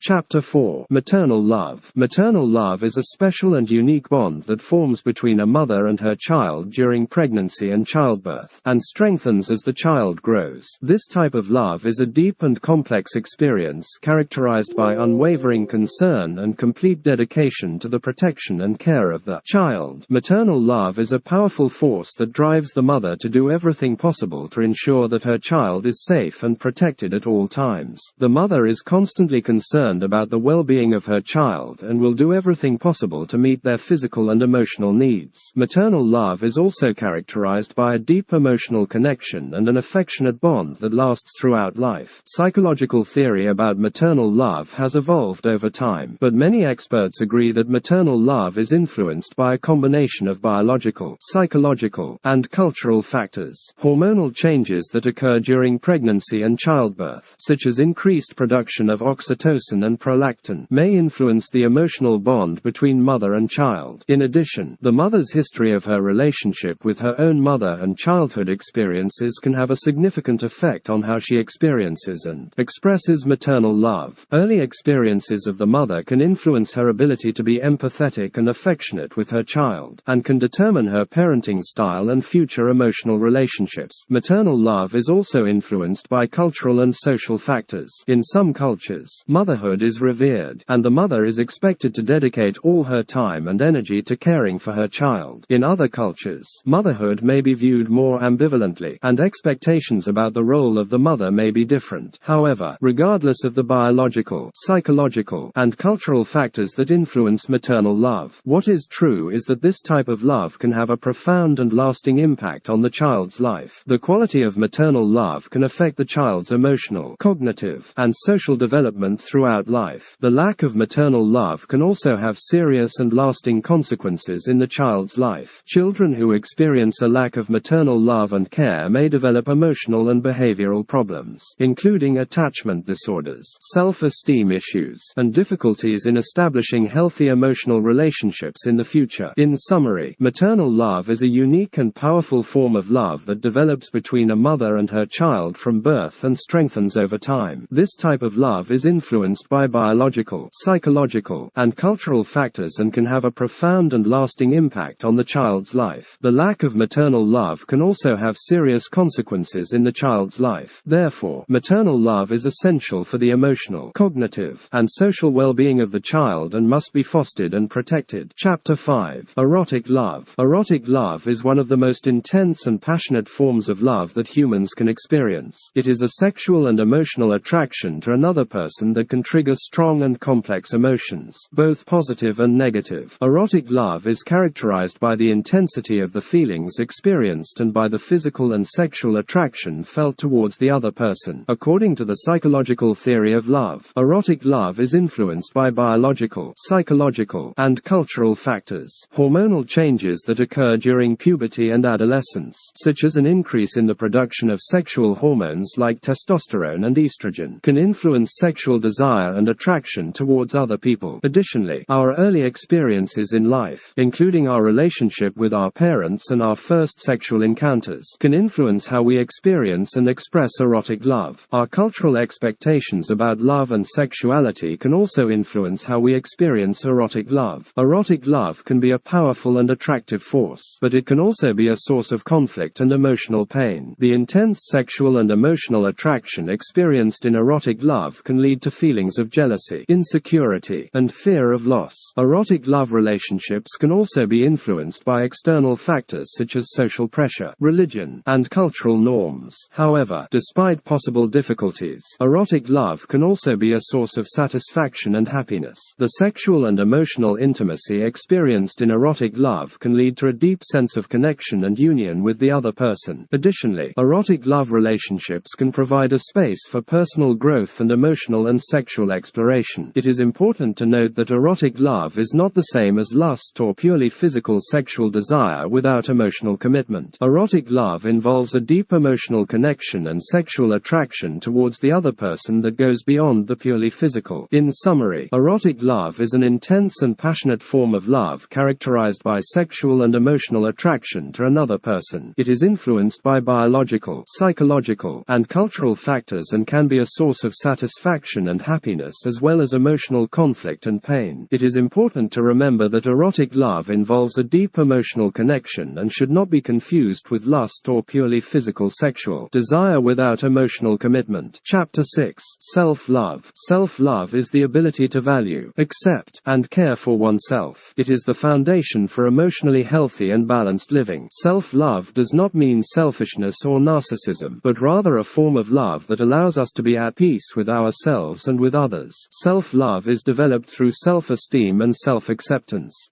Chapter 4. Maternal Love. Maternal love is a special and unique bond that forms between a mother and her child during pregnancy and childbirth, and strengthens as the child grows. This type of love is a deep and complex experience characterized by unwavering concern and complete dedication to the protection and care of the child. Maternal love is a powerful force that drives the mother to do everything possible to ensure that her child is safe and protected at all times. The mother is constantly concerned about the well-being of her child and will do everything possible to meet their physical and emotional needs. Maternal love is also characterized by a deep emotional connection and an affectionate bond that lasts throughout life. Psychological theory about maternal love has evolved over time, but many experts agree that maternal love is influenced by a combination of biological, psychological, and cultural factors. Hormonal changes that occur during pregnancy and childbirth, such as increased production of oxytocin and prolactin, may influence the emotional bond between mother and child. In addition, the mother's history of her relationship with her own mother and childhood experiences can have a significant effect on how she experiences and expresses maternal love. Early experiences of the mother can influence her ability to be empathetic and affectionate with her child, and can determine her parenting style and future emotional relationships. Maternal love is also influenced by cultural and social factors. In some cultures, motherhood is revered, and the mother is expected to dedicate all her time and energy to caring for her child. In other cultures, motherhood may be viewed more ambivalently, and expectations about the role of the mother may be different. However, regardless of the biological, psychological, and cultural factors that influence maternal love, what is true is that this type of love can have a profound and lasting impact on the child's life. The quality of maternal love can affect the child's emotional, cognitive, and social development throughout life. The lack of maternal love can also have serious and lasting consequences in the child's life. Children who experience a lack of maternal love and care may develop emotional and behavioral problems, including attachment disorders, self-esteem issues, and difficulties in establishing healthy emotional relationships in the future. In summary, maternal love is a unique and powerful form of love that develops between a mother and her child from birth and strengthens over time. This type of love is influenced by biological, psychological, and cultural factors and can have a profound and lasting impact on the child's life. The lack of maternal love can also have serious consequences in the child's life. Therefore, maternal love is essential for the emotional, cognitive, and social well-being of the child and must be fostered and protected. Chapter 5. Erotic Love. Erotic love is one of the most intense and passionate forms of love that humans can experience. It is a sexual and emotional attraction to another person that can trigger strong and complex emotions, both positive and negative. Erotic love is characterized by the intensity of the feelings experienced and by the physical and sexual attraction felt towards the other person. According to the psychological theory of love, erotic love is influenced by biological, psychological, and cultural factors. Hormonal changes that occur during puberty and adolescence, such as an increase in the production of sexual hormones like testosterone and estrogen, can influence sexual desire and attraction towards other people. Additionally, our early experiences in life, including our relationship with our parents and our first sexual encounters, can influence how we experience and express erotic love. Our cultural expectations about love and sexuality can also influence how we experience erotic love. Erotic love can be a powerful and attractive force, but it can also be a source of conflict and emotional pain. The intense sexual and emotional attraction experienced in erotic love can lead to feelings of jealousy, insecurity, and fear of loss. Erotic love relationships can also be influenced by external factors such as social pressure, religion, and cultural norms. However, despite possible difficulties, erotic love can also be a source of satisfaction and happiness. The sexual and emotional intimacy experienced in erotic love can lead to a deep sense of connection and union with the other person. Additionally, erotic love relationships can provide a space for personal growth and emotional and sexual exploration. It is important to note that erotic love is not the same as lust or purely physical sexual desire without emotional commitment. Erotic love involves a deep emotional connection and sexual attraction towards the other person that goes beyond the purely physical. In summary, erotic love is an intense and passionate form of love characterized by sexual and emotional attraction to another person. It is influenced by biological, psychological, and cultural factors and can be a source of satisfaction and happiness happiness as well as emotional conflict and pain. It is important to remember that erotic love involves a deep emotional connection and should not be confused with lust or purely physical sexual desire without emotional commitment. Chapter 6. Self-love. Self-love is the ability to value, accept, and care for oneself. It is the foundation for emotionally healthy and balanced living. Self-love does not mean selfishness or narcissism, but rather a form of love that allows us to be at peace with ourselves and with others. Self-love is developed through self-esteem and self-acceptance.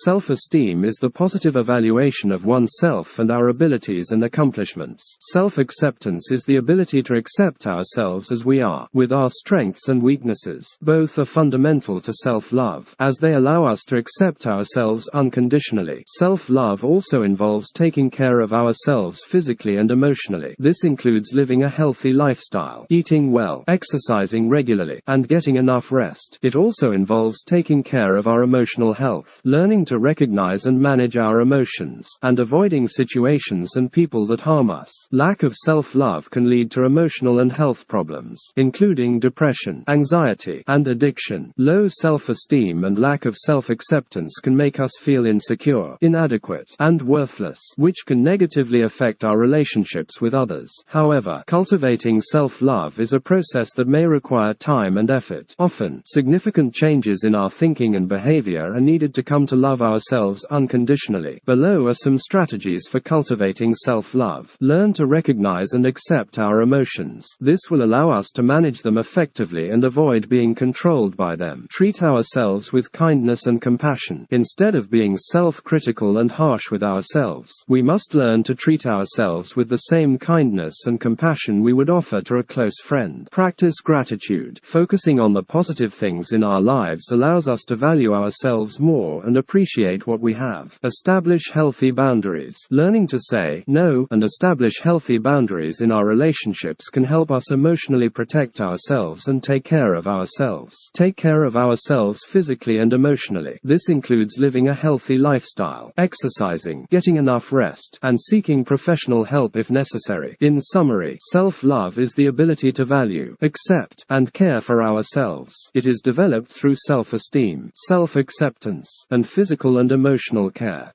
Self-esteem is the positive evaluation of oneself and our abilities and accomplishments. Self-acceptance is the ability to accept ourselves as we are, with our strengths and weaknesses. Both are fundamental to self-love, as they allow us to accept ourselves unconditionally. Self-love also involves taking care of ourselves physically and emotionally. This includes living a healthy lifestyle, eating well, exercising regularly, and getting enough rest. It also involves taking care of our emotional health, learning to recognize and manage our emotions, and avoiding situations and people that harm us. Lack of self-love can lead to emotional and health problems, including depression, anxiety, and addiction. Low self-esteem and lack of self-acceptance can make us feel insecure, inadequate, and worthless, which can negatively affect our relationships with others. However, cultivating self-love is a process that may require time and effort. Often, significant changes in our thinking and behavior are needed to come to love ourselves unconditionally. Below are some strategies for cultivating self-love. Learn to recognize and accept our emotions. This will allow us to manage them effectively and avoid being controlled by them. Treat ourselves with kindness and compassion. Instead of being self-critical and harsh with ourselves, we must learn to treat ourselves with the same kindness and compassion we would offer to a close friend. Practice gratitude. Focusing on the positive things in our lives allows us to value ourselves more and appreciate what we have. Establish healthy boundaries. Learning to say no and establish healthy boundaries in our relationships can help us emotionally protect ourselves and take care of ourselves. Take care of ourselves physically and emotionally. This includes living a healthy lifestyle, exercising, getting enough rest, and seeking professional help if necessary. In summary, self-love is the ability to value, accept, and care for ourselves. It is developed through self-esteem, self-acceptance, and physical and emotional care.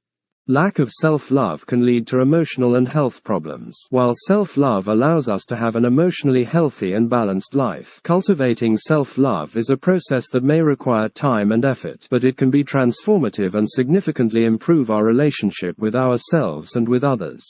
Lack of self-love can lead to emotional and health problems, while self-love allows us to have an emotionally healthy and balanced life. Cultivating self-love is a process that may require time and effort, but it can be transformative and significantly improve our relationship with ourselves and with others.